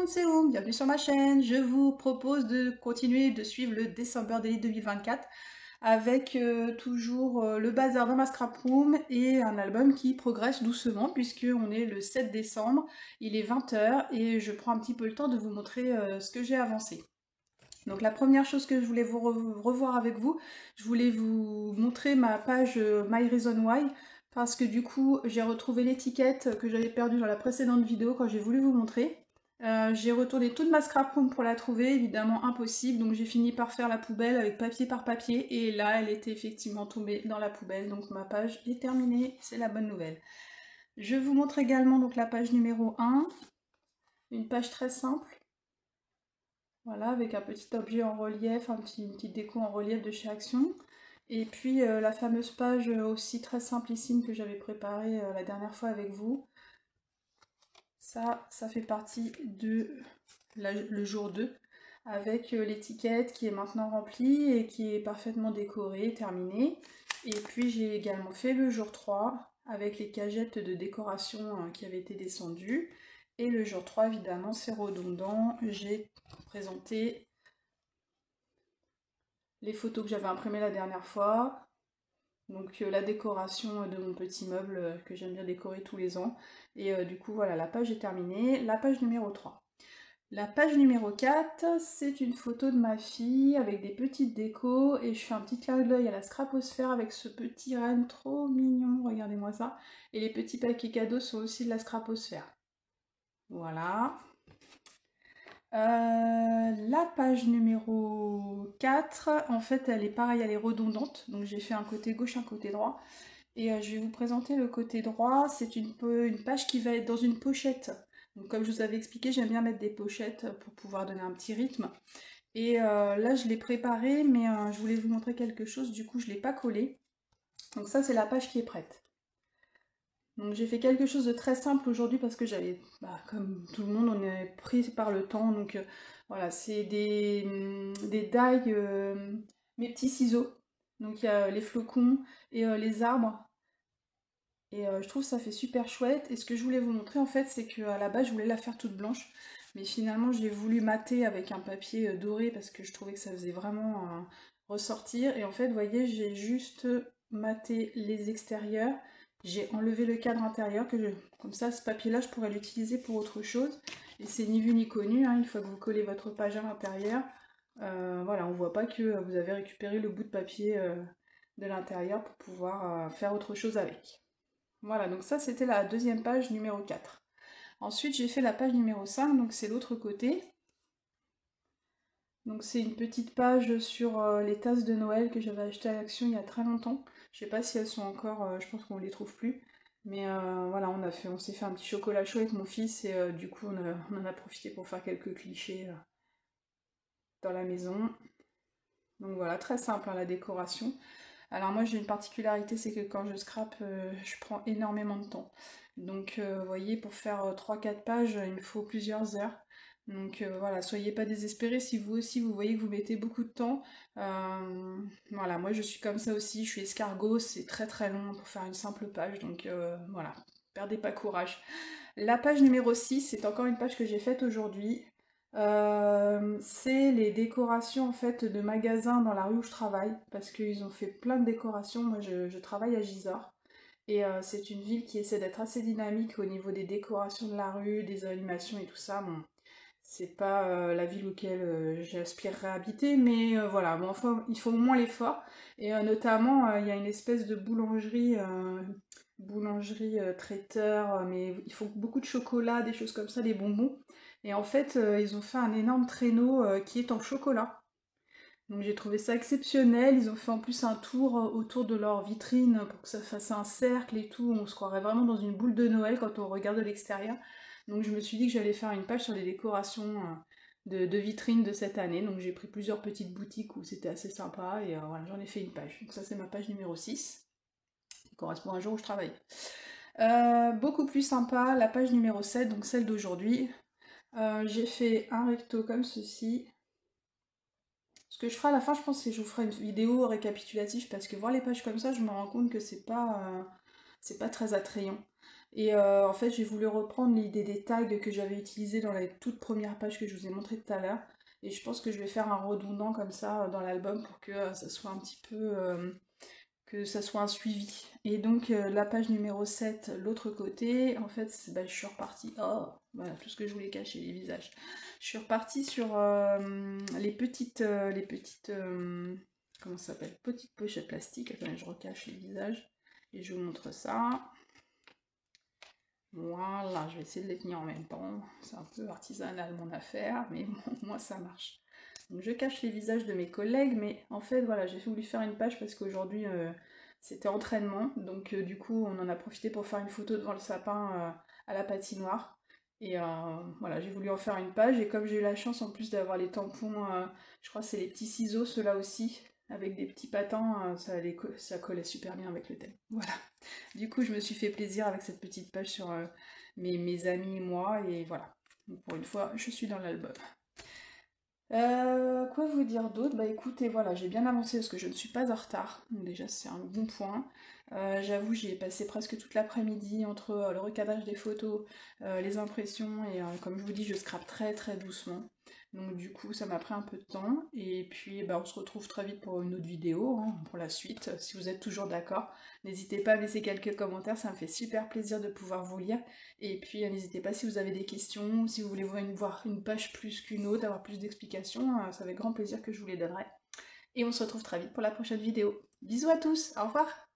monde, c'est Oum, bienvenue sur ma chaîne. Je vous propose de continuer de suivre le December Daily 2024 avec toujours le bazar dans ma scraproom et un album qui progresse doucement puisque on est le 7 décembre, il est 20 h et je prends un petit peu le temps de vous montrer ce que j'ai avancé. Donc la première chose que je voulais vous revoir avec vous, je voulais vous montrer ma page My Reason Why, parce que du coup j'ai retrouvé l'étiquette que j'avais perdue dans la précédente vidéo quand j'ai voulu vous montrer. J'ai retourné toute ma scraproom pour la trouver, évidemment impossible, donc j'ai fini par faire la poubelle avec papier par papier, et là elle était effectivement tombée dans la poubelle, donc ma page est terminée, c'est la bonne nouvelle. Je vous montre également donc la page numéro 1, une page très simple. Voilà, avec un petit objet en relief, une petite déco en relief de chez Action. Et puis la fameuse page aussi très simplissime que j'avais préparée la dernière fois avec vous. Ça fait partie de le jour 2, avec l'étiquette qui est maintenant remplie et qui est parfaitement décorée, terminée. Et puis j'ai également fait le jour 3, avec les cagettes de décoration qui avaient été descendues. Et le jour 3, évidemment, c'est redondant. J'ai présenté les photos que j'avais imprimées la dernière fois. Donc la décoration de mon petit meuble que j'aime bien décorer tous les ans. Et du coup, voilà, la page est terminée. La page numéro 3. La page numéro 4, c'est une photo de ma fille avec des petites décos. Et je fais un petit clin d'œil à la scraposphère avec ce petit renne trop mignon. Regardez-moi ça. Et les petits paquets cadeaux sont aussi de la scraposphère. Voilà. La page numéro 4, en fait, elle est pareille, elle est redondante. Donc j'ai fait un côté gauche, un côté droit. Et je vais vous présenter le côté droit. C'est une page qui va être dans une pochette. Donc comme je vous avais expliqué, j'aime bien mettre des pochettes pour pouvoir donner un petit rythme. Et là, je l'ai préparé, mais je voulais vous montrer quelque chose. Du coup, je ne l'ai pas collé. Donc ça, c'est la page qui est prête. Donc j'ai fait quelque chose de très simple aujourd'hui parce que j'avais, comme tout le monde, on est pris par le temps. Donc voilà, c'est des die, mes petits ciseaux. Donc il y a les flocons et les arbres. Et je trouve ça fait super chouette. Et ce que je voulais vous montrer en fait, c'est qu'à la base, je voulais la faire toute blanche. Mais finalement, j'ai voulu mater avec un papier doré parce que je trouvais que ça faisait vraiment ressortir. Et en fait, vous voyez, j'ai juste maté les extérieurs. J'ai enlevé le cadre intérieur, comme ça, ce papier-là, je pourrais l'utiliser pour autre chose. Et c'est ni vu ni connu, hein, une fois que vous collez votre page à l'intérieur. Voilà, on voit pas que vous avez récupéré le bout de papier de l'intérieur pour pouvoir faire autre chose avec. Voilà, donc ça c'était la deuxième page numéro 4. Ensuite j'ai fait la page numéro 5, donc c'est l'autre côté. Donc c'est une petite page sur les tasses de Noël que j'avais achetées à l'Action il y a très longtemps. Je sais pas si elles sont encore, je pense qu'on les trouve plus. Mais voilà, on s'est fait un petit chocolat chaud avec mon fils et du coup on en a profité pour faire quelques clichés dans la maison. Donc voilà, très simple hein, la décoration. Alors moi j'ai une particularité, c'est que quand je scrape, je prends énormément de temps. Donc vous voyez, pour faire 3-4 pages, il me faut plusieurs heures. Donc voilà, soyez pas désespérés si vous aussi vous voyez que vous mettez beaucoup de temps. Voilà, moi je suis comme ça aussi, je suis escargot, c'est très très long pour faire une simple page. Donc voilà, perdez pas courage. La page numéro 6, c'est encore une page que j'ai faite aujourd'hui. C'est les décorations en fait de magasins dans la rue où je travaille parce qu'ils ont fait plein de décorations. Moi je travaille à Gisors et c'est une ville qui essaie d'être assez dynamique au niveau des décorations de la rue, des animations et tout ça. Bon, c'est pas la ville auquel j'aspirerais à habiter, mais voilà, bon, enfin, il faut au moins l'effort. Et notamment, il y a une espèce de boulangerie traiteur, mais il faut beaucoup de chocolat, des choses comme ça, des bonbons. Et en fait, ils ont fait un énorme traîneau qui est en chocolat. Donc j'ai trouvé ça exceptionnel. Ils ont fait en plus un tour autour de leur vitrine pour que ça fasse un cercle et tout. On se croirait vraiment dans une boule de Noël quand on regarde de l'extérieur. Donc je me suis dit que j'allais faire une page sur les décorations de vitrines de cette année. Donc j'ai pris plusieurs petites boutiques où c'était assez sympa et voilà, j'en ai fait une page. Donc ça c'est ma page numéro 6, qui correspond à un jour où je travaille. Beaucoup plus sympa, la page numéro 7, donc celle d'aujourd'hui. J'ai fait un recto comme ceci. Ce que je ferai à la fin, je pense, c'est que je vous ferai une vidéo récapitulative parce que voir les pages comme ça, je me rends compte que c'est pas très attrayant. Et en fait, j'ai voulu reprendre l'idée des tags que j'avais utilisés dans la toute première page que je vous ai montré tout à l'heure. Et je pense que je vais faire un redondant comme ça dans l'album pour que ça soit un petit peu... que ça soit un suivi. Et donc la page numéro 7, l'autre côté, en fait, bah, je suis repartie... Oh, voilà, tout ce que je voulais cacher, les visages. Je suis repartie sur comment ça s'appelle? Petites pochettes plastiques. Attendez, je recache les visages. Et je vous montre ça. Voilà, je vais essayer de les tenir en même temps. C'est un peu artisanal mon affaire, mais bon, moi ça marche. Donc je cache les visages de mes collègues, mais en fait voilà, j'ai voulu faire une page parce qu'aujourd'hui c'était entraînement. Donc du coup on en a profité pour faire une photo devant le sapin à la patinoire. Et voilà, j'ai voulu en faire une page. Et comme j'ai eu la chance en plus d'avoir les tampons, je crois que c'est les petits ciseaux, ceux-là aussi, avec des petits patins, ça collait super bien avec le thème. Voilà. Du coup, je me suis fait plaisir avec cette petite page sur mes amis et moi, et voilà. Donc, pour une fois, je suis dans l'album. Quoi vous dire d'autre? Bah écoutez, voilà, j'ai bien avancé parce que je ne suis pas en retard. Donc déjà, c'est un bon point. J'avoue, j'y ai passé presque toute l'après-midi entre le recadrage des photos, les impressions, et comme je vous dis, je scrape très très doucement. Donc du coup, ça m'a pris un peu de temps. Et puis, bah, on se retrouve très vite pour une autre vidéo, hein, pour la suite, si vous êtes toujours d'accord. N'hésitez pas à me laisser quelques commentaires, ça me fait super plaisir de pouvoir vous lire. Et puis n'hésitez pas si vous avez des questions, si vous voulez voir une page plus qu'une autre, avoir plus d'explications, c'est avec grand plaisir que je vous les donnerai. Et on se retrouve très vite pour la prochaine vidéo. Bisous à tous, au revoir!